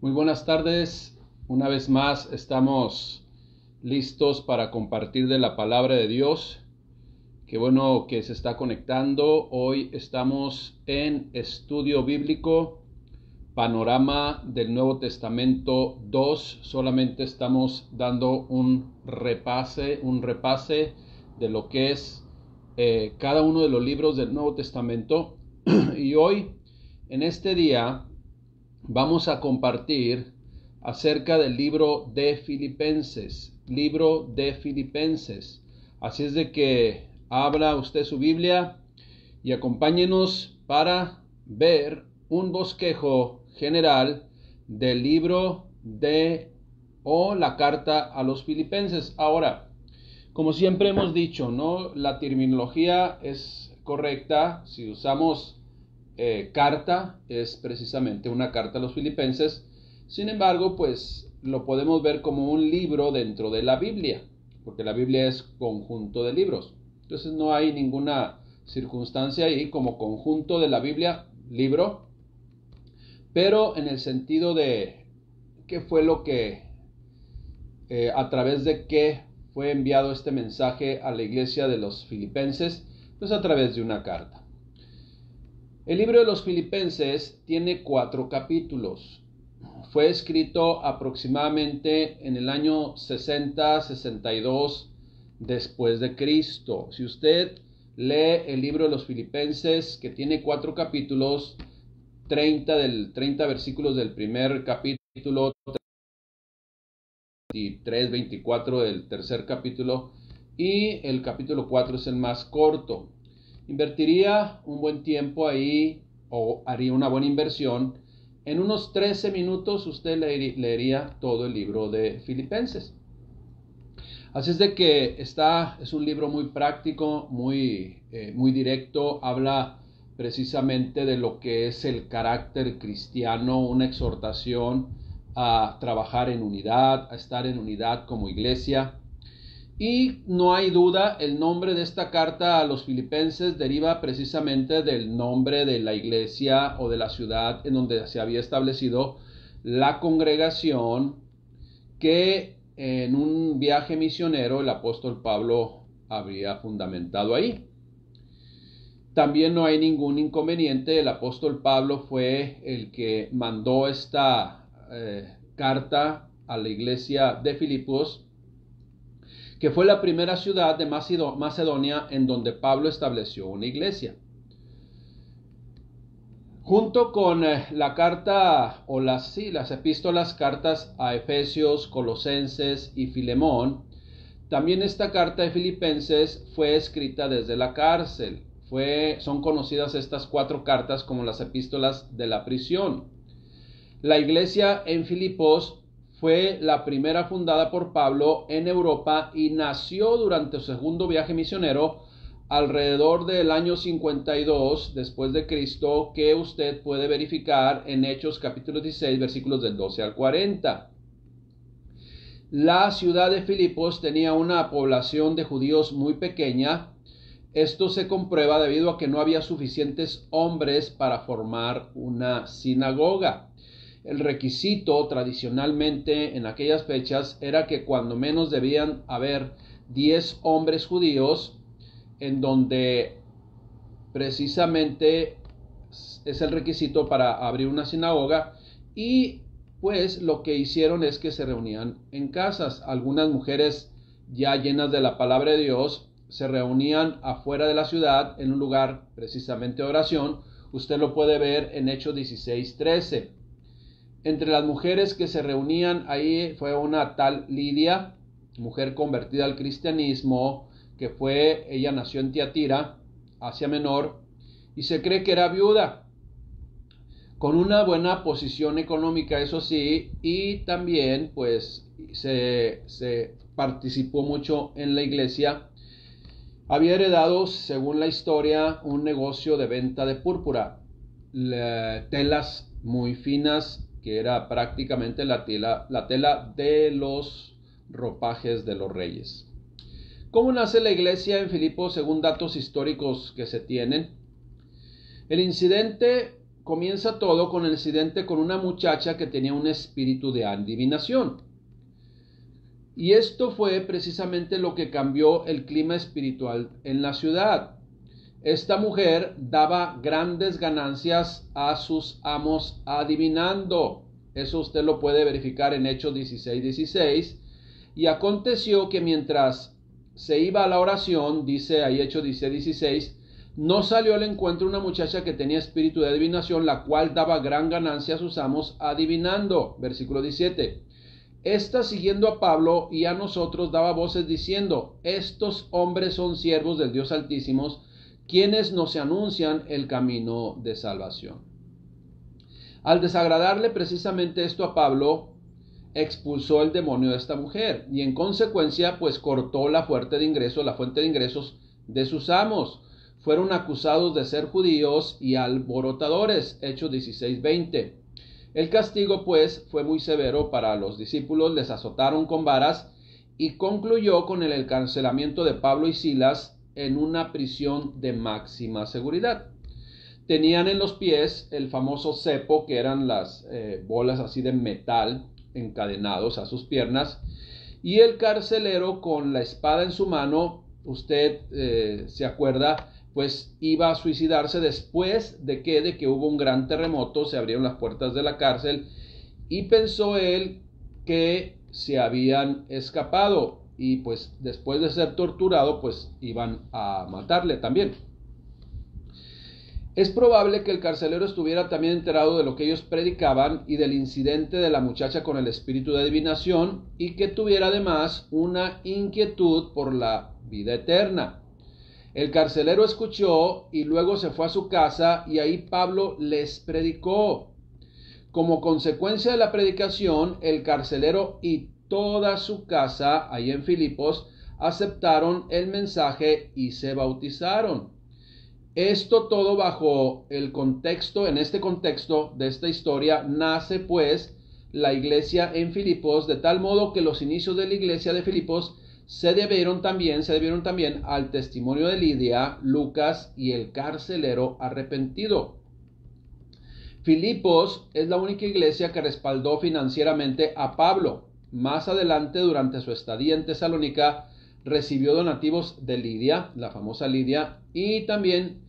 Muy buenas tardes. Una vez más estamos listos para compartir de la palabra de Dios. Qué bueno que se está conectando. Hoy estamos en estudio bíblico, panorama del Nuevo Testamento 2. Solamente estamos dando un repase de lo que es cada uno de los libros del Nuevo Testamento. Y hoy, en este día, vamos a compartir acerca del libro de Filipenses. Así es de que abra usted su Biblia y acompáñenos para ver un bosquejo general del libro la carta a los Filipenses. Ahora, como siempre hemos dicho, ¿no? La terminología es correcta. Si usamos carta, es precisamente una carta a los Filipenses. Sin embargo, pues lo podemos ver como un libro dentro de la Biblia, porque la Biblia es conjunto de libros. Entonces no hay ninguna circunstancia ahí como conjunto de la Biblia, libro, pero en el sentido de qué fue lo que, a través de qué fue enviado este mensaje a la iglesia de los Filipenses, pues a través de una carta. El libro de los Filipenses tiene 4 capítulos. Fue escrito aproximadamente en el año 60-62 después de Cristo. Si usted lee el libro de los Filipenses, que tiene 4 capítulos, 30 versículos del primer capítulo, 24 del tercer capítulo, y el capítulo 4 es el más corto. Invertiría un buen tiempo ahí, o haría una buena inversión. En unos 13 minutos usted leería todo el libro de Filipenses. Así es de que es un libro muy práctico, muy directo. Habla precisamente de lo que es el carácter cristiano, una exhortación a trabajar en unidad, a estar en unidad como iglesia. Y no hay duda, el nombre de esta carta a los Filipenses deriva precisamente del nombre de la iglesia o de la ciudad en donde se había establecido la congregación que en un viaje misionero el apóstol Pablo habría fundamentado ahí. También no hay ningún inconveniente, el apóstol Pablo fue el que mandó esta carta a la iglesia de Filipos, que fue la primera ciudad de Macedonia en donde Pablo estableció una iglesia. Junto con la carta o las epístolas, cartas a Efesios, Colosenses y Filemón, también esta carta de Filipenses fue escrita desde la cárcel. Son conocidas estas 4 cartas como las epístolas de la prisión. La iglesia en Filipos fue la primera fundada por Pablo en Europa y nació durante su segundo viaje misionero alrededor del año 52 después de Cristo, que usted puede verificar en Hechos capítulo 16 versículos del 12 al 40. La ciudad de Filipos tenía una población de judíos muy pequeña. Esto se comprueba debido a que no había suficientes hombres para formar una sinagoga. El requisito tradicionalmente en aquellas fechas era que cuando menos debían haber 10 hombres judíos, en donde precisamente es el requisito para abrir una sinagoga. Y pues lo que hicieron es que se reunían en casas. Algunas mujeres ya llenas de la palabra de Dios se reunían afuera de la ciudad en un lugar precisamente de oración. Usted lo puede ver en Hechos 16:13. Entre las mujeres que se reunían ahí fue una tal Lidia, mujer convertida al cristianismo, ella nació en Tiatira, Asia Menor, y se cree que era viuda, con una buena posición económica, eso sí, y también pues se participó mucho en la iglesia. Había heredado, según la historia, un negocio de venta de púrpura, telas muy finas, que era prácticamente la tela de los ropajes de los reyes. ¿Cómo nace la iglesia en Filipos según datos históricos que se tienen? El incidente comienza todo con el incidente con una muchacha que tenía un espíritu de adivinación. Y esto fue precisamente lo que cambió el clima espiritual en la ciudad. Esta mujer daba grandes ganancias a sus amos adivinando. Eso usted lo puede verificar en Hechos 16:16. Y aconteció que mientras se iba a la oración, dice ahí Hechos 16:16, no salió al encuentro una muchacha que tenía espíritu de adivinación, la cual daba gran ganancia a sus amos adivinando. Versículo 17. Esta, siguiendo a Pablo y a nosotros, daba voces diciendo: estos hombres son siervos del Dios Altísimo, quienes nos anuncian el camino de salvación. Al desagradarle precisamente esto a Pablo, expulsó el demonio de esta mujer y en consecuencia pues cortó la fuente de ingresos de sus amos. Fueron acusados de ser judíos y alborotadores. Hechos 16:20. El castigo pues fue muy severo para los discípulos, les azotaron con varas y concluyó con el encarcelamiento de Pablo y Silas en una prisión de máxima seguridad. Tenían en los pies el famoso cepo, que eran las bolas así de metal encadenados a sus piernas, y el carcelero con la espada en su mano, usted se acuerda, pues iba a suicidarse después de que hubo un gran terremoto, se abrieron las puertas de la cárcel y pensó él que se habían escapado y pues después de ser torturado pues iban a matarle también. Es probable que el carcelero estuviera también enterado de lo que ellos predicaban y del incidente de la muchacha con el espíritu de adivinación y que tuviera además una inquietud por la vida eterna. El carcelero escuchó y luego se fue a su casa y ahí Pablo les predicó. Como consecuencia de la predicación, el carcelero y toda su casa, ahí en Filipos, aceptaron el mensaje y se bautizaron. Esto todo bajo el contexto, en este contexto de esta historia, nace pues la iglesia en Filipos, de tal modo que los inicios de la iglesia de Filipos se debieron también al testimonio de Lidia, Lucas y el carcelero arrepentido. Filipos es la única iglesia que respaldó financieramente a Pablo. Más adelante, durante su estadía en Tesalónica, recibió donativos de Lidia, la famosa Lidia, y también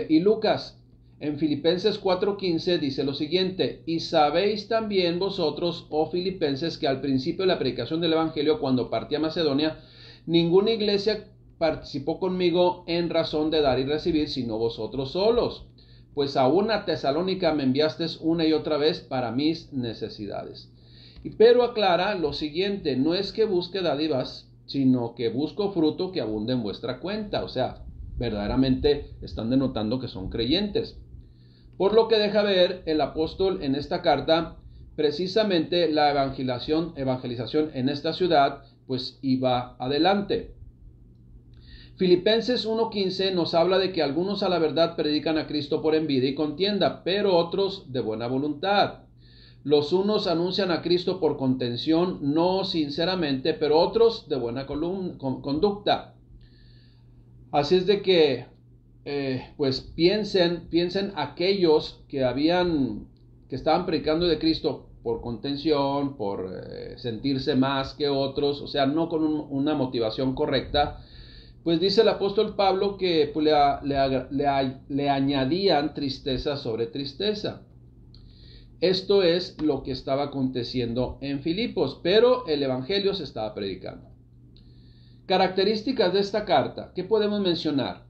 y Lucas. En Filipenses 4:15 dice lo siguiente: y sabéis también vosotros, oh filipenses, que al principio de la predicación del evangelio, cuando partí a Macedonia, ninguna iglesia participó conmigo en razón de dar y recibir, sino vosotros solos, pues aún a Tesalónica me enviasteis una y otra vez para mis necesidades. Pero aclara lo siguiente: no es que busque dádivas, sino que busco fruto que abunde en vuestra cuenta. O sea, verdaderamente están denotando que son creyentes. Por lo que deja ver el apóstol en esta carta, precisamente la evangelización en esta ciudad, pues iba adelante. Filipenses 1:15 nos habla de que algunos a la verdad predican a Cristo por envidia y contienda, pero otros de buena voluntad. Los unos anuncian a Cristo por contención, no sinceramente, pero otros de buena conducta. Así es de que pues piensen aquellos que estaban predicando de Cristo por contención, por sentirse más que otros, o sea, no con una motivación correcta. Pues dice el apóstol Pablo que pues, le añadían tristeza sobre tristeza. Esto es lo que estaba aconteciendo en Filipos, pero el evangelio se estaba predicando. Características de esta carta, ¿qué podemos mencionar?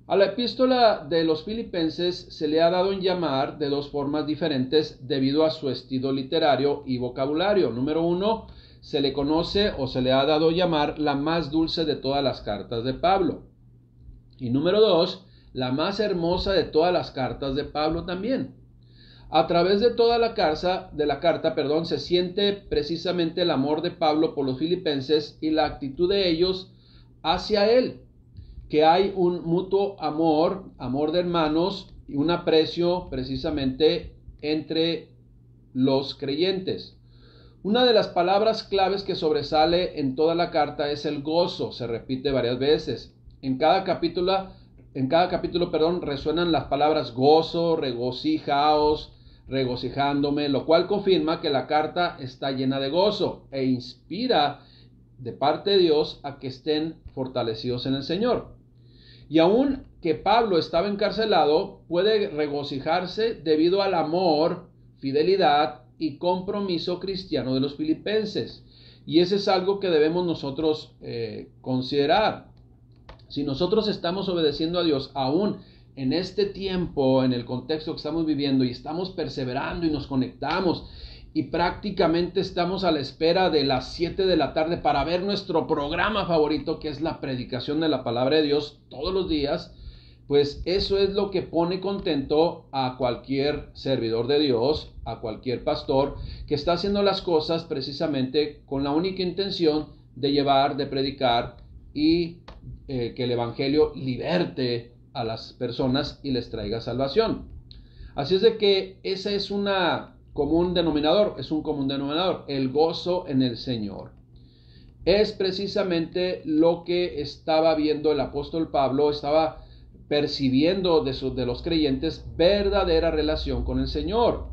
A la epístola de los filipenses se le ha dado en llamar de dos formas diferentes debido a su estilo literario y vocabulario. Número uno, se le conoce o se le ha dado llamar la más dulce de todas las cartas de Pablo. Y número dos, la más hermosa de todas las cartas de Pablo también. A través de toda la carta, se siente precisamente el amor de Pablo por los filipenses y la actitud de ellos hacia él, que hay un mutuo amor de hermanos y un aprecio precisamente entre los creyentes. Una de las palabras claves que sobresale en toda la carta es el gozo, se repite varias veces. En cada capítulo en cada capítulo, perdón, resuenan las palabras gozo, regocijaos, regocijándome, lo cual confirma que la carta está llena de gozo e inspira de parte de Dios a que estén fortalecidos en el Señor. Y aun que Pablo estaba encarcelado, puede regocijarse debido al amor, fidelidad y compromiso cristiano de los filipenses. Y ese es algo que debemos nosotros considerar. Si nosotros estamos obedeciendo a Dios aún en este tiempo, en el contexto que estamos viviendo, y estamos perseverando y nos conectamos y prácticamente estamos a la espera de las 7 de la tarde para ver nuestro programa favorito, que es la predicación de la palabra de Dios todos los días, pues eso es lo que pone contento a cualquier servidor de Dios, a cualquier pastor que está haciendo las cosas precisamente con la única intención de llevar, de predicar y que el evangelio liberte a las personas y les traiga salvación. Así es de que esa es un común denominador, el gozo en el Señor. Es precisamente lo que estaba viendo el apóstol Pablo, estaba percibiendo de los creyentes verdadera relación con el Señor,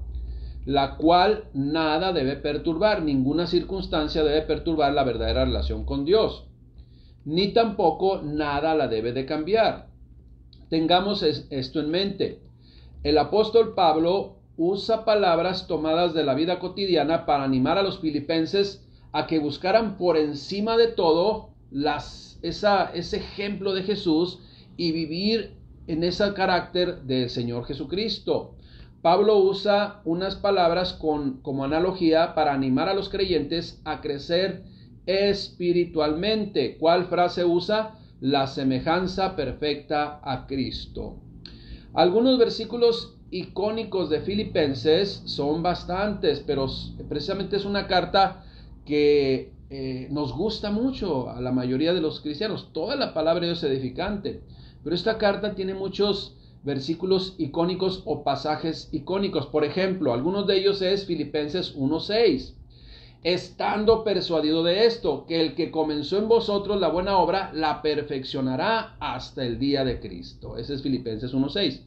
la cual nada debe perturbar, ninguna circunstancia debe perturbar la verdadera relación con Dios, ni tampoco nada la debe de cambiar. Tengamos esto en mente. El apóstol Pablo usa palabras tomadas de la vida cotidiana para animar a los filipenses a que buscaran por encima de todo ese ejemplo de Jesús y vivir en ese carácter del Señor Jesucristo. Pablo usa unas palabras como analogía para animar a los creyentes a crecer espiritualmente. ¿Cuál frase usa? La semejanza perfecta a Cristo. Algunos versículos icónicos de Filipenses son bastantes, pero precisamente es una carta que nos gusta mucho a la mayoría de los cristianos. Toda la palabra de Dios es edificante, pero esta carta tiene muchos versículos icónicos o pasajes icónicos. Por ejemplo, algunos de ellos es Filipenses 1:6. Estando persuadido de esto, que el que comenzó en vosotros la buena obra, la perfeccionará hasta el día de Cristo. Ese es Filipenses 1:6.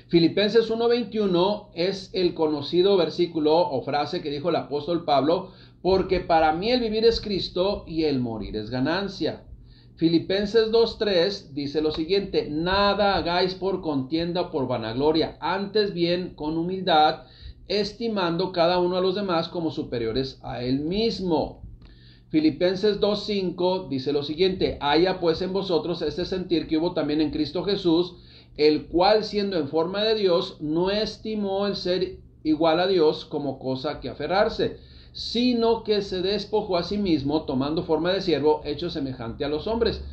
Filipenses 1:21 es el conocido versículo o frase que dijo el apóstol Pablo, porque para mí el vivir es Cristo y el morir es ganancia. Filipenses 2:3 dice lo siguiente: nada hagáis por contienda o por vanagloria, antes bien con humildad, estimando cada uno a los demás como superiores a él mismo. Filipenses 2:5 dice lo siguiente: haya pues en vosotros este sentir que hubo también en Cristo Jesús, el cual siendo en forma de Dios, no estimó el ser igual a Dios como cosa que aferrarse, sino que se despojó a sí mismo, tomando forma de siervo, hecho semejante a los hombres,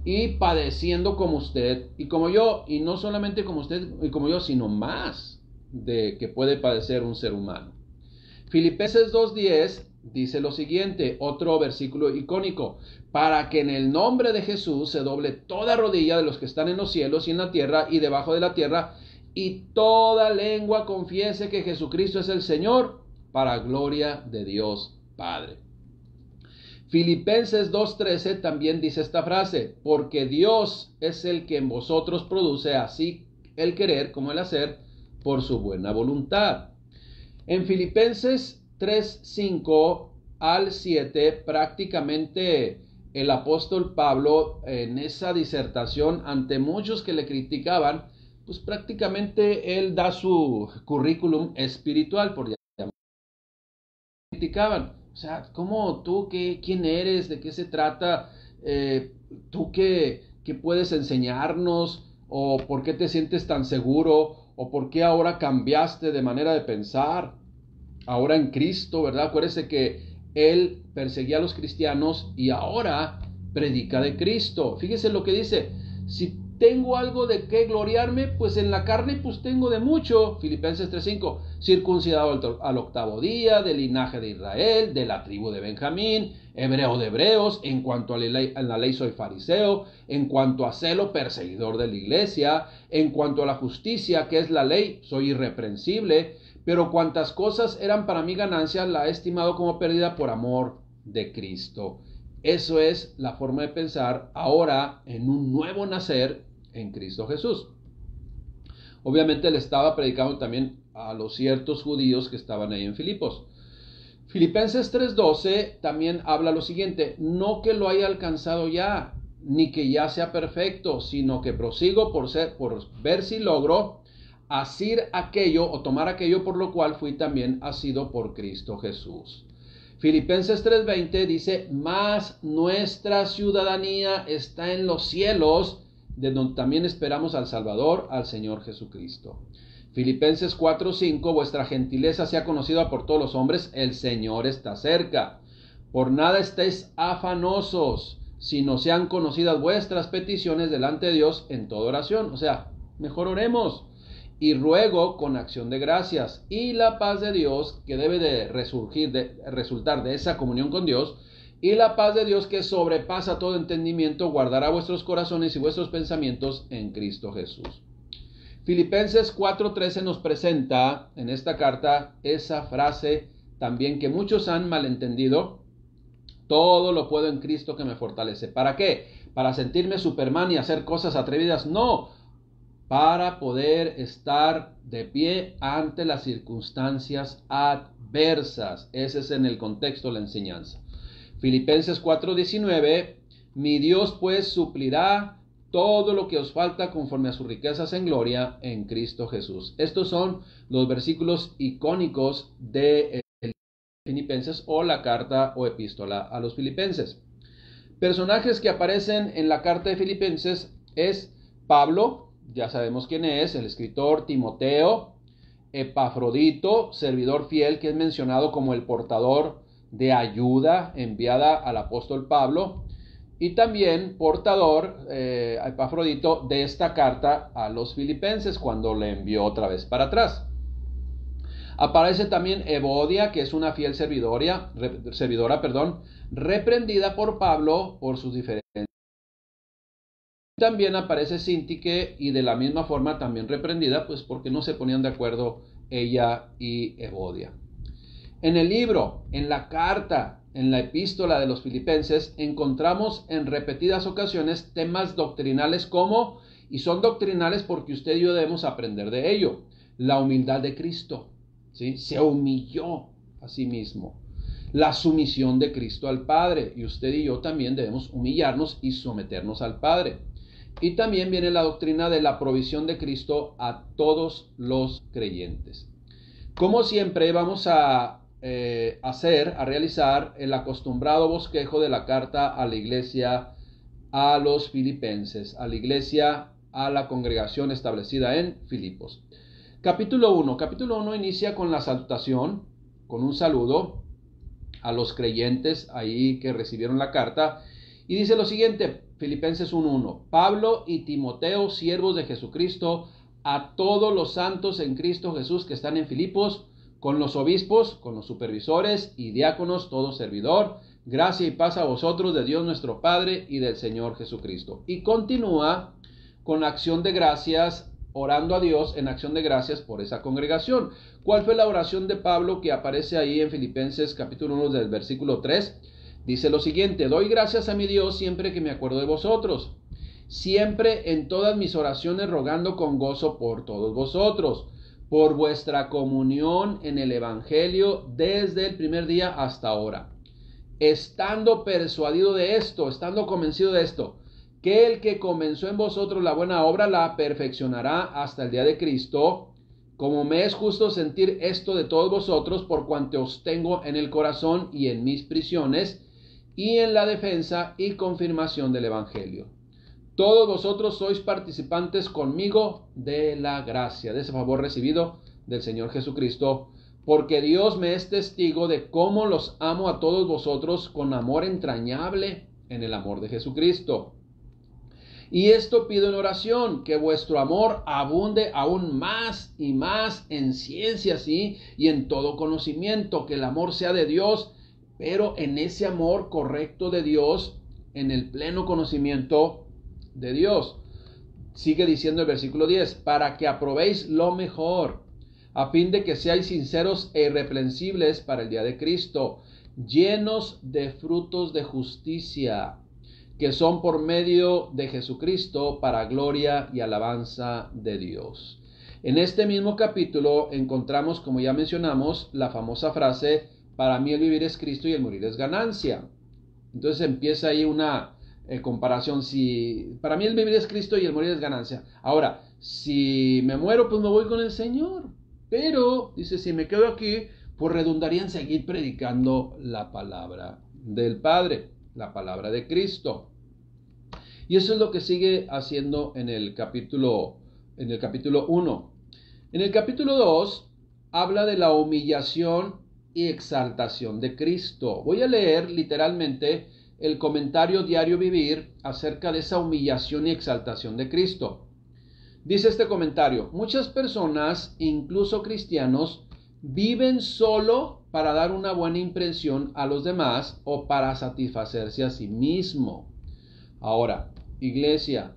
y padeciendo como usted y como yo, y no solamente como usted y como yo, sino más de que puede padecer un ser humano. Filipenses 2:10 dice lo siguiente, otro versículo icónico: para que en el nombre de Jesús se doble toda rodilla de los que están en los cielos y en la tierra y debajo de la tierra, y toda lengua confiese que Jesucristo es el Señor, para gloria de Dios Padre. Filipenses 2:13 también dice esta frase: porque Dios es el que en vosotros produce así el querer como el hacer por su buena voluntad. En Filipenses 3:5 al 7, prácticamente el apóstol Pablo, en esa disertación ante muchos que le criticaban, pues prácticamente él da su currículum espiritual, por llamarlo. Criticaban, o sea, ¿cómo tú, quién eres, de qué se trata, tú qué puedes enseñarnos, o por qué te sientes tan seguro, o por qué ahora cambiaste de manera de pensar, ahora en Cristo, ¿verdad? Acuérdese que él perseguía a los cristianos y ahora predica de Cristo. Fíjese lo que dice: si tengo algo de qué gloriarme, pues en la carne pues tengo de mucho. Filipenses 3:5, circuncidado al 8º día, del linaje de Israel, de la tribu de Benjamín, hebreo de hebreos, en cuanto a la ley soy fariseo, en cuanto a celo, perseguidor de la iglesia, en cuanto a la justicia, que es la ley, soy irreprensible, pero cuantas cosas eran para mí ganancia, la he estimado como pérdida por amor de Cristo. Eso es la forma de pensar ahora en un nuevo nacer en Cristo Jesús. Obviamente él estaba predicando también a los ciertos judíos que estaban ahí en Filipos. Filipenses 3:12 también habla lo siguiente: no que lo haya alcanzado ya, ni que ya sea perfecto, sino que prosigo por ver si logro asir aquello o tomar aquello por lo cual fui también asido por Cristo Jesús. Filipenses 3:20 dice: mas nuestra ciudadanía está en los cielos, de donde también esperamos al Salvador, al Señor Jesucristo. Filipenses 4:5: vuestra gentileza sea conocida por todos los hombres, el Señor está cerca. Por nada estéis afanosos, sino sean conocidas vuestras peticiones delante de Dios en toda oración. O sea, mejor oremos. Y ruego con acción de gracias, y la paz de Dios, que debe de resultar de esa comunión con Dios, y la paz de Dios que sobrepasa todo entendimiento, guardará vuestros corazones y vuestros pensamientos en Cristo Jesús. Filipenses 4:13 nos presenta en esta carta esa frase también que muchos han malentendido: todo lo puedo en Cristo que me fortalece. ¿Para qué? ¿Para sentirme Superman y hacer cosas atrevidas? No, para poder estar de pie ante las circunstancias adversas. Ese es en el contexto de la enseñanza. Filipenses 4:19: mi Dios pues suplirá todo lo que os falta conforme a sus riquezas en gloria en Cristo Jesús. Estos son los versículos icónicos de Filipenses, o la carta o epístola a los Filipenses. Personajes que aparecen en la carta de Filipenses es Pablo, ya sabemos quién es, el escritor; Timoteo; Epafrodito, servidor fiel, que es mencionado como el portador de ayuda enviada al apóstol Pablo, y también portador, Epafrodito, de esta carta a los Filipenses cuando le envió otra vez para atrás. Aparece también Evodia, que es una fiel servidora, reprendida por Pablo por sus diferencias. También aparece Síntique, y de la misma forma también reprendida, pues porque no se ponían de acuerdo ella y Evodia. En el libro, en la carta, en la epístola de los Filipenses, encontramos en repetidas ocasiones temas doctrinales como, y son doctrinales porque usted y yo debemos aprender de ello, la humildad de Cristo, ¿sí? Se humilló a sí mismo. La sumisión de Cristo al Padre, y usted y yo también debemos humillarnos y someternos al Padre. Y también viene la doctrina de la provisión de Cristo a todos los creyentes. Como siempre, vamos a realizar el acostumbrado bosquejo de la carta a la iglesia a los Filipenses, a la iglesia, a la congregación establecida en Filipos. Capítulo 1. Capítulo 1 inicia con la salutación, con un saludo a los creyentes ahí que recibieron la carta, y dice lo siguiente: Filipenses 1:1: Pablo y Timoteo, siervos de Jesucristo, a todos los santos en Cristo Jesús que están en Filipos, con los obispos, con los supervisores y diáconos, todo servidor, gracia y paz a vosotros de Dios nuestro Padre y del Señor Jesucristo. Y continúa con acción de gracias, orando a Dios en acción de gracias por esa congregación. ¿Cuál fue la oración de Pablo que aparece ahí en Filipenses capítulo 1 del versículo 3? Dice lo siguiente: doy gracias a mi Dios siempre que me acuerdo de vosotros, siempre en todas mis oraciones rogando con gozo por todos vosotros, por vuestra comunión en el Evangelio desde el primer día hasta ahora, estando persuadido de esto, estando convencido de esto, que el que comenzó en vosotros la buena obra la perfeccionará hasta el día de Cristo, como me es justo sentir esto de todos vosotros, por cuanto os tengo en el corazón y en mis prisiones, y en la defensa y confirmación del Evangelio. Todos vosotros sois participantes conmigo de la gracia, de ese favor recibido del Señor Jesucristo, porque Dios me es testigo de cómo los amo a todos vosotros con amor entrañable en el amor de Jesucristo. Y esto pido en oración, que vuestro amor abunde aún más y más en ciencia, ¿sí? Y en todo conocimiento, que el amor sea de Dios, pero en ese amor correcto de Dios, en el pleno conocimiento de Dios. Sigue diciendo el versículo 10, para que aprobéis lo mejor, a fin de que seáis sinceros e irreprensibles para el día de Cristo, llenos de frutos de justicia, que son por medio de Jesucristo para gloria y alabanza de Dios. En este mismo capítulo encontramos, como ya mencionamos, la famosa frase, para mí el vivir es Cristo y el morir es ganancia. Entonces empieza ahí una comparación. Si para mí el vivir es Cristo y el morir es ganancia. Ahora, si me muero, pues me voy con el Señor. Pero, dice, si me quedo aquí, pues redundaría en seguir predicando la palabra del Padre, la palabra de Cristo. Y eso es lo que sigue haciendo en el capítulo 1. En el capítulo 2 habla de la humillación y exaltación de Cristo. Voy a leer literalmente el comentario Diario Vivir acerca de esa humillación y exaltación de Cristo. Dice este comentario: muchas personas, incluso cristianos, viven solo para dar una buena impresión a los demás o para satisfacerse a sí mismo. Ahora, iglesia,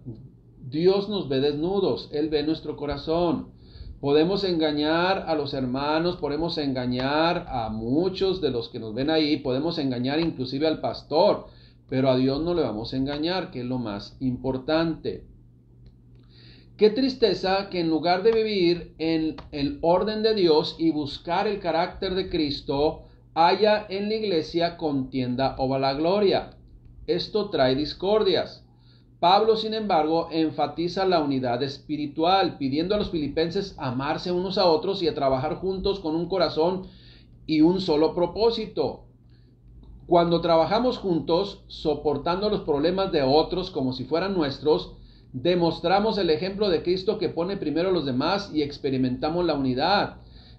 Dios nos ve desnudos, Él ve nuestro corazón. Podemos engañar a los hermanos, podemos engañar a muchos de los que nos ven ahí, podemos engañar inclusive al pastor, pero a Dios no le vamos a engañar, que es lo más importante. Qué tristeza que en lugar de vivir en el orden de Dios y buscar el carácter de Cristo, haya en la iglesia contienda o vanagloria. Esto trae discordias. Pablo, sin embargo, enfatiza la unidad espiritual, pidiendo a los filipenses amarse unos a otros y a trabajar juntos con un corazón y un solo propósito. Cuando trabajamos juntos, soportando los problemas de otros como si fueran nuestros, demostramos el ejemplo de Cristo que pone primero a los demás y experimentamos la unidad.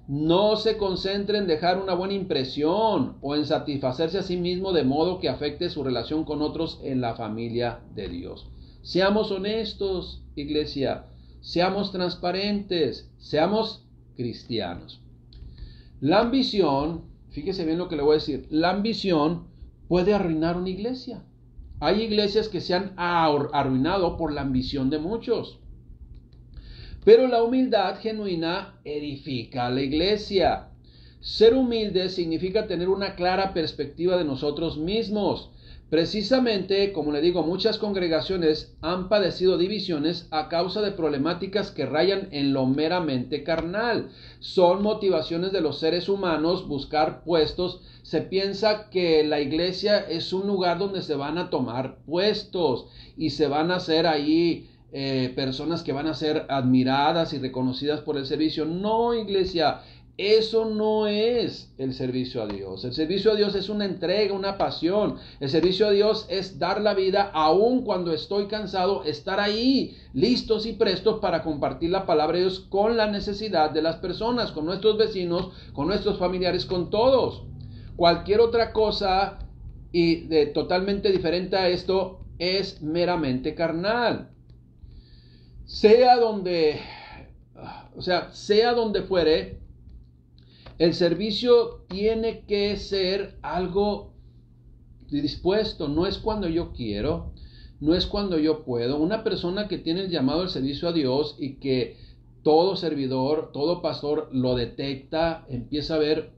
No se concentre en dejar una buena impresión o en satisfacerse a sí mismo de modo que afecte su relación con otros en la familia de Dios. Seamos honestos, iglesia. Seamos transparentes. Seamos cristianos. La ambición, fíjese bien lo que le voy a decir, la ambición puede arruinar una iglesia. Hay iglesias que se han arruinado por la ambición de muchos. Pero la humildad genuina edifica a la iglesia. Ser humilde significa tener una clara perspectiva de nosotros mismos. Precisamente, como le digo, muchas congregaciones han padecido divisiones a causa de problemáticas que rayan en lo meramente carnal. Son motivaciones de los seres humanos buscar puestos. Se piensa que la iglesia es un lugar donde se van a tomar puestos y se van a hacer ahí personas que van a ser admiradas y reconocidas por el servicio. No, iglesia, eso no es el servicio a Dios. El servicio a Dios es una entrega, una pasión. El servicio a Dios es dar la vida aun cuando estoy cansado, estar ahí listos y prestos para compartir la palabra de Dios con la necesidad de las personas, con nuestros vecinos, con nuestros familiares, con todos. Cualquier otra cosa totalmente diferente a esto es meramente carnal. Sea donde fuere, el servicio tiene que ser algo dispuesto. No es cuando yo quiero, no es cuando yo puedo. Una persona que tiene el llamado al servicio a Dios y que todo servidor, todo pastor lo detecta, empieza a ver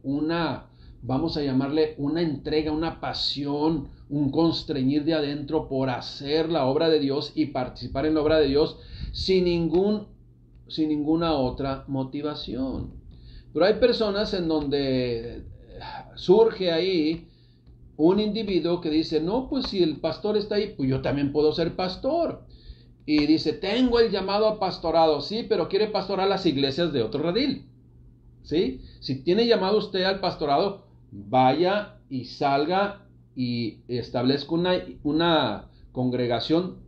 vamos a llamarle una entrega, una pasión, un constreñir de adentro por hacer la obra de Dios y participar en la obra de Dios sin ninguna otra motivación. Pero hay personas en donde surge ahí un individuo que dice, no, pues si el pastor está ahí, pues yo también puedo ser pastor. Y dice, tengo el llamado a pastorado, sí, pero quiere pastorar las iglesias de otro redil. ¿Sí? Si tiene llamado usted al pastorado, vaya y salga y establezca una congregación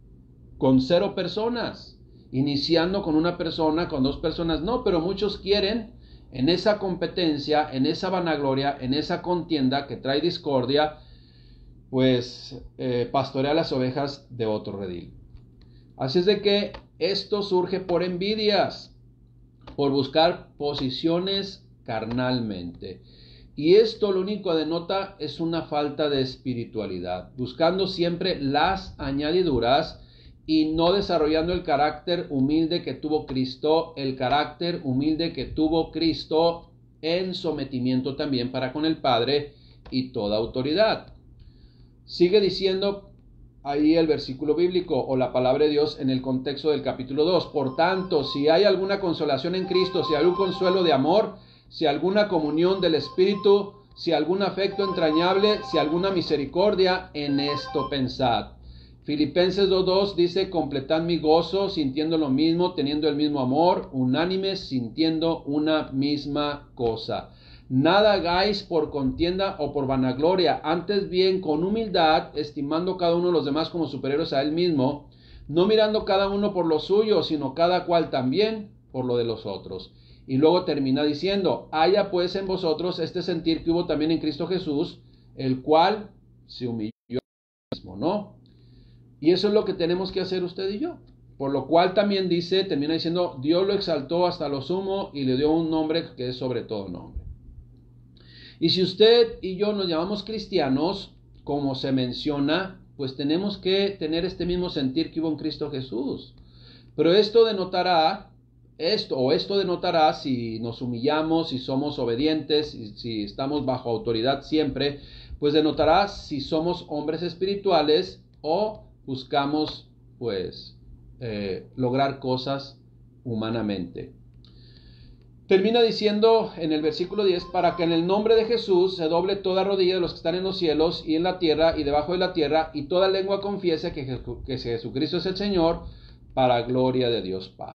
con 0 personas, iniciando con 1 persona, con 2 personas. No, pero muchos quieren en esa competencia, en esa vanagloria, en esa contienda que trae discordia, pues pastorear las ovejas de otro redil. Así es de que esto surge por envidias, por buscar posiciones carnalmente. Y esto lo único que denota es una falta de espiritualidad, buscando siempre las añadiduras y no desarrollando el carácter humilde que tuvo Cristo, en sometimiento también para con el Padre y toda autoridad. Sigue diciendo ahí el versículo bíblico o la palabra de Dios en el contexto del capítulo 2. Por tanto, si hay alguna consolación en Cristo, si hay algún consuelo de amor, si alguna comunión del Espíritu, si algún afecto entrañable, si alguna misericordia, en esto pensad. Filipenses 2:2 dice, completad mi gozo, sintiendo lo mismo, teniendo el mismo amor, unánimes, sintiendo una misma cosa. Nada hagáis por contienda o por vanagloria, antes bien con humildad, estimando cada uno de los demás como superiores a él mismo, no mirando cada uno por lo suyo, sino cada cual también por lo de los otros. Y luego termina diciendo, haya pues en vosotros este sentir que hubo también en Cristo Jesús, el cual se humilló a sí mismo, ¿no? Y eso es lo que tenemos que hacer usted y yo. Por lo cual también dice, termina diciendo, Dios lo exaltó hasta lo sumo y le dio un nombre que es sobre todo nombre. Y si usted y yo nos llamamos cristianos, como se menciona, pues tenemos que tener este mismo sentir que hubo en Cristo Jesús. Pero esto denotará si nos humillamos, si somos obedientes, si estamos bajo autoridad siempre, pues denotará si somos hombres espirituales o buscamos pues lograr cosas humanamente. Termina diciendo en el versículo 10, para que en el nombre de Jesús se doble toda rodilla de los que están en los cielos y en la tierra y debajo de la tierra, y toda lengua confiese que Jesucristo es el Señor, para gloria de Dios Padre.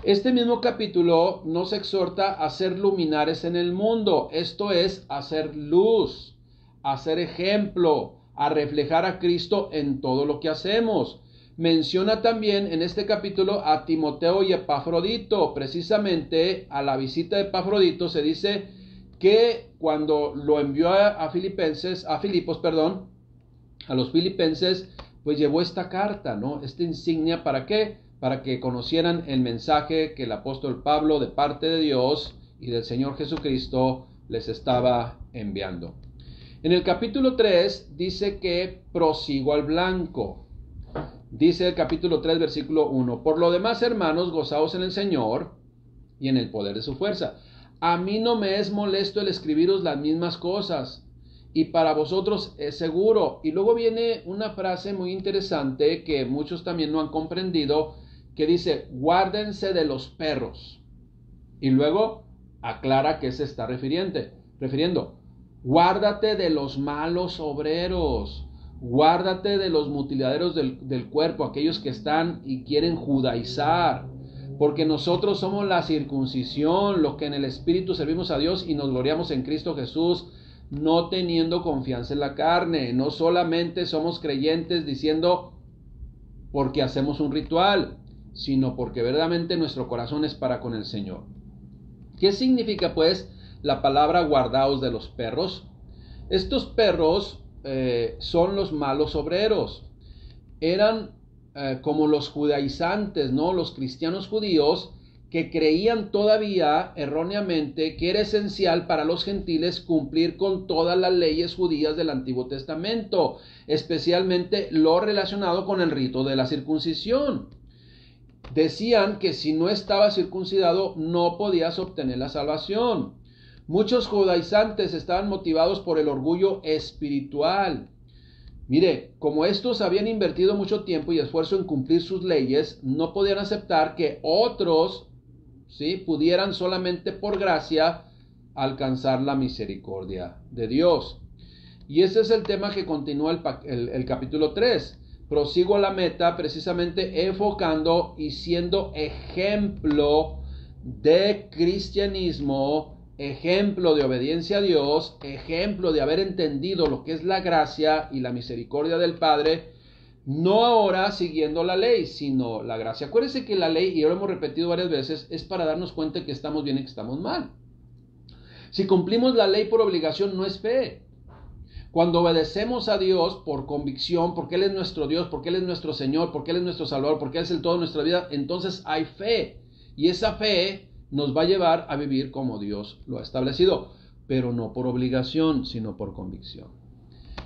Este mismo capítulo nos exhorta a ser luminares en el mundo, esto es, a ser luz, a ser ejemplo, a reflejar a Cristo en todo lo que hacemos. Menciona también en este capítulo a Timoteo y Epafrodito. Precisamente a la visita de Epafrodito se dice que cuando lo envió a los filipenses, pues llevó esta carta, ¿no? Esta insignia, ¿para qué? Para que conocieran el mensaje que el apóstol Pablo, de parte de Dios y del Señor Jesucristo, les estaba enviando. En el capítulo 3 dice que prosigo al blanco. Dice el capítulo 3, versículo 1, por lo demás, hermanos, gozaos en el Señor y en el poder de su fuerza. A mí no me es molesto el escribiros las mismas cosas, y para vosotros es seguro. Y luego viene una frase muy interesante que muchos también no han comprendido, que dice, guárdense de los perros. Y luego aclara a qué se está refiriendo. Guárdate de los malos obreros. Guárdate de los mutiladeros del cuerpo, aquellos que están y quieren judaizar, porque nosotros somos la circuncisión, los que en el Espíritu servimos a Dios y nos gloriamos en Cristo Jesús, no teniendo confianza en la carne. No solamente somos creyentes diciendo porque hacemos un ritual, sino porque verdaderamente nuestro corazón es para con el Señor. ¿Qué significa pues la palabra guardaos de los perros? Estos perros son los malos obreros. Eran como los judaizantes, ¿no? Los cristianos judíos que creían todavía erróneamente que era esencial para los gentiles cumplir con todas las leyes judías del Antiguo Testamento, especialmente lo relacionado con el rito de la circuncisión. Decían que si no estabas circuncidado no podías obtener la salvación. Muchos judaizantes estaban motivados por el orgullo espiritual. Mire, como estos habían invertido mucho tiempo y esfuerzo en cumplir sus leyes, no podían aceptar que otros, ¿sí?, pudieran solamente por gracia alcanzar la misericordia de Dios. Y ese es el tema que continúa el capítulo 3. Prosigo a la meta precisamente enfocando y siendo ejemplo de cristianismo, ejemplo de obediencia a Dios, ejemplo de haber entendido lo que es la gracia y la misericordia del Padre, no ahora siguiendo la ley, sino la gracia. Acuérdense que la ley, y ya lo hemos repetido varias veces, es para darnos cuenta de que estamos bien y que estamos mal. Si cumplimos la ley por obligación, no es fe. Cuando obedecemos a Dios por convicción, porque Él es nuestro Dios, porque Él es nuestro Señor, porque Él es nuestro Salvador, porque Él es el todo de nuestra vida, entonces hay fe. Y esa fe nos va a llevar a vivir como Dios lo ha establecido, pero no por obligación, sino por convicción.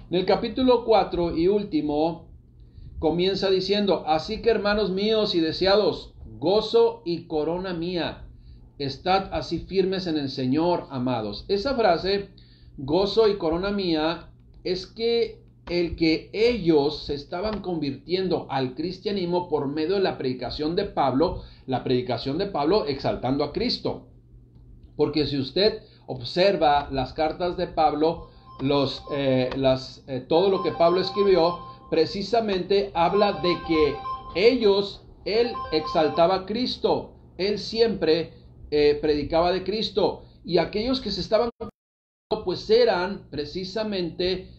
En el capítulo 4 y último, comienza diciendo, así que hermanos míos y deseados, gozo y corona mía, estad así firmes en el Señor, amados. Esa frase, gozo y corona mía, es que el que ellos se estaban convirtiendo al cristianismo por medio de la predicación de Pablo exaltando a Cristo. Porque si usted observa las cartas de Pablo, todo lo que Pablo escribió, precisamente habla de que él exaltaba a Cristo, él siempre predicaba de Cristo, y aquellos que se estaban pues eran precisamente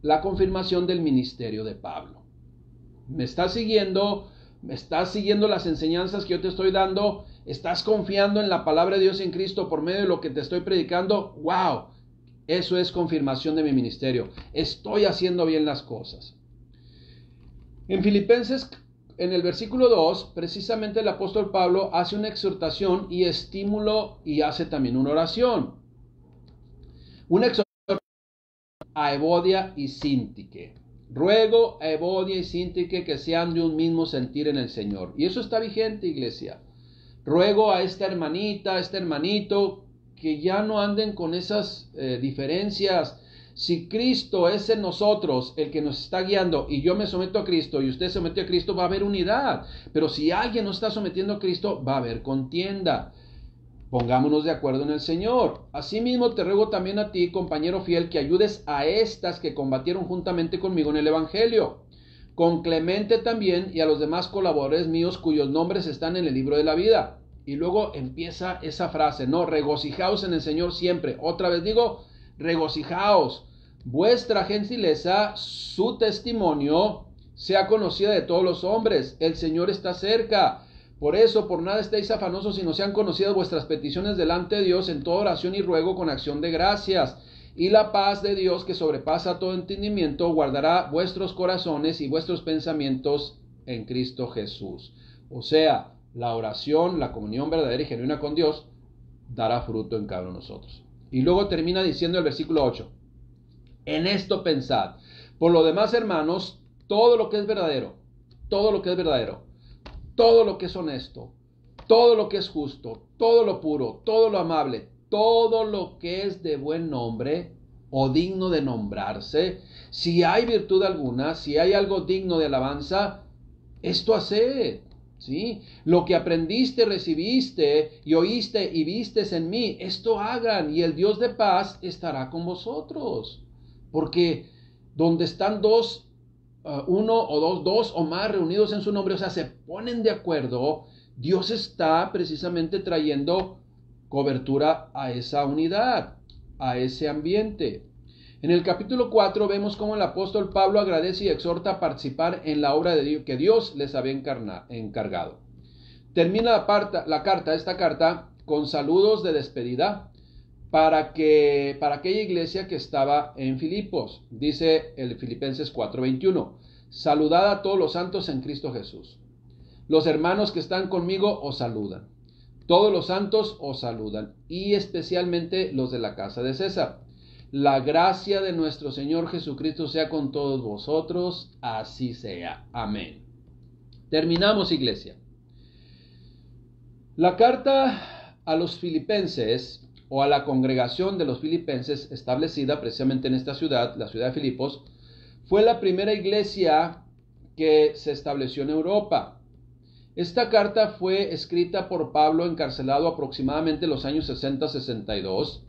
la confirmación del ministerio de Pablo. ¿Me estás siguiendo? ¿Me estás siguiendo las enseñanzas que yo te estoy dando? ¿Estás confiando en la palabra de Dios en Cristo por medio de lo que te estoy predicando? ¡Wow! Eso es confirmación de mi ministerio. Estoy haciendo bien las cosas. En Filipenses, en el versículo 2, precisamente el apóstol Pablo hace una exhortación y estímulo y hace también una oración. Una exhortación a Evodia y Síntique. Ruego a Evodia y Síntique que sean de un mismo sentir en el Señor. Y eso está vigente, iglesia. Ruego a esta hermanita, a este hermanito, que ya no anden con esas diferencias. Si Cristo es en nosotros el que nos está guiando y yo me someto a Cristo y usted se somete a Cristo, va a haber unidad. Pero si alguien no está sometiendo a Cristo, va a haber contienda. Pongámonos de acuerdo en el Señor. Asimismo te ruego también a ti, compañero fiel, que ayudes a estas que combatieron juntamente conmigo en el Evangelio, con Clemente también y a los demás colaboradores míos cuyos nombres están en el libro de la vida. Y luego empieza esa frase, ¿no? Regocijaos en el Señor siempre. Otra vez digo, regocijaos. Vuestra gentileza, su testimonio, sea conocida de todos los hombres. El Señor está cerca. Por eso, por nada estéis afanosos, sino sean conocidas vuestras peticiones delante de Dios en toda oración y ruego con acción de gracias. Y la paz de Dios, que sobrepasa todo entendimiento, guardará vuestros corazones y vuestros pensamientos en Cristo Jesús. O sea, la oración, la comunión verdadera y genuina con Dios, dará fruto en cada uno de nosotros. Y luego termina diciendo el versículo 8. En esto pensad. Por lo demás, hermanos, todo lo que es verdadero, todo lo que es verdadero, todo lo que es honesto, todo lo que es justo, todo lo puro, todo lo amable, todo lo que es de buen nombre o digno de nombrarse, si hay virtud alguna, si hay algo digno de alabanza, esto haced, ¿sí? Lo que aprendiste, recibiste y oíste y vistes en mí, esto hagan y el Dios de paz estará con vosotros. Porque donde están uno o dos o más reunidos en su nombre, o sea, se ponen de acuerdo, Dios está precisamente trayendo cobertura a esa unidad, a ese ambiente. En el capítulo 4 vemos cómo el apóstol Pablo agradece y exhorta a participar en la obra de Dios, que Dios les había encargado. Termina esta carta con saludos de despedida para aquella iglesia que estaba en Filipos. Dice el Filipenses 4:21, saludad a todos los santos en Cristo Jesús. Los hermanos que están conmigo os saludan. Todos los santos os saludan, y especialmente los de la casa de César. La gracia de nuestro Señor Jesucristo sea con todos vosotros, así sea. Amén. Terminamos, iglesia. La carta a los filipenses, o a la congregación de los filipenses, establecida precisamente en esta ciudad, la ciudad de Filipos, fue la primera iglesia que se estableció en Europa. Esta carta fue escrita por Pablo, encarcelado aproximadamente en los años 60-62,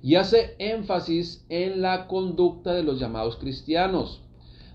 y hace énfasis en la conducta de los llamados cristianos.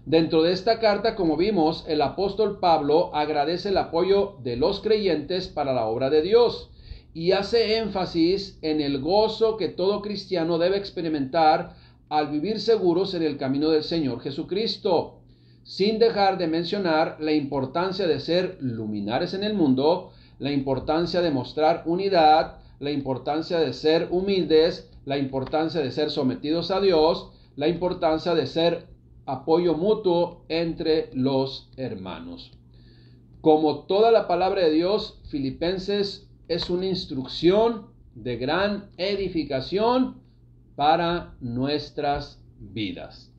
Dentro de esta carta, como vimos, el apóstol Pablo agradece el apoyo de los creyentes para la obra de Dios y hace énfasis en el gozo que todo cristiano debe experimentar al vivir seguros en el camino del Señor Jesucristo, sin dejar de mencionar la importancia de ser luminares en el mundo, la importancia de mostrar unidad, la importancia de ser humildes, la importancia de ser sometidos a Dios, la importancia de ser apoyo mutuo entre los hermanos. Como toda la palabra de Dios, Filipenses es una instrucción de gran edificación para nuestras vidas.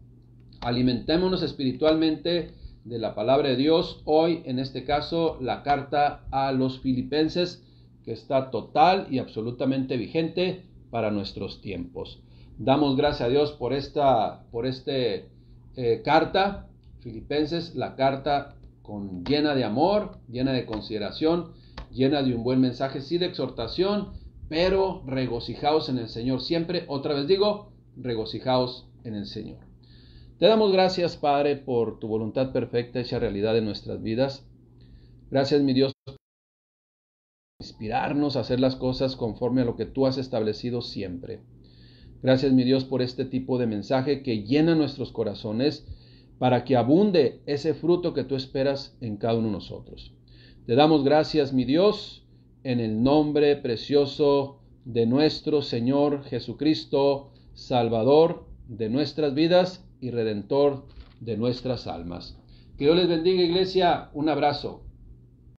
Alimentémonos espiritualmente de la palabra de Dios. Hoy, en este caso, la carta a los Filipenses, que está total y absolutamente vigente para nuestros tiempos. Damos gracias a Dios por este carta, Filipenses, la carta llena de amor, llena de consideración, llena de un buen mensaje, sí de exhortación, pero regocijaos en el Señor siempre. Otra vez digo, regocijaos en el Señor. Te damos gracias, Padre, por tu voluntad perfecta hecha realidad en nuestras vidas. Gracias, mi Dios, por inspirarnos a hacer las cosas conforme a lo que tú has establecido siempre. Gracias, mi Dios, por este tipo de mensaje que llena nuestros corazones para que abunde ese fruto que tú esperas en cada uno de nosotros. Te damos gracias, mi Dios, en el nombre precioso de nuestro Señor Jesucristo, Salvador de nuestras vidas y Redentor de nuestras almas. Que Dios les bendiga, iglesia. Un abrazo.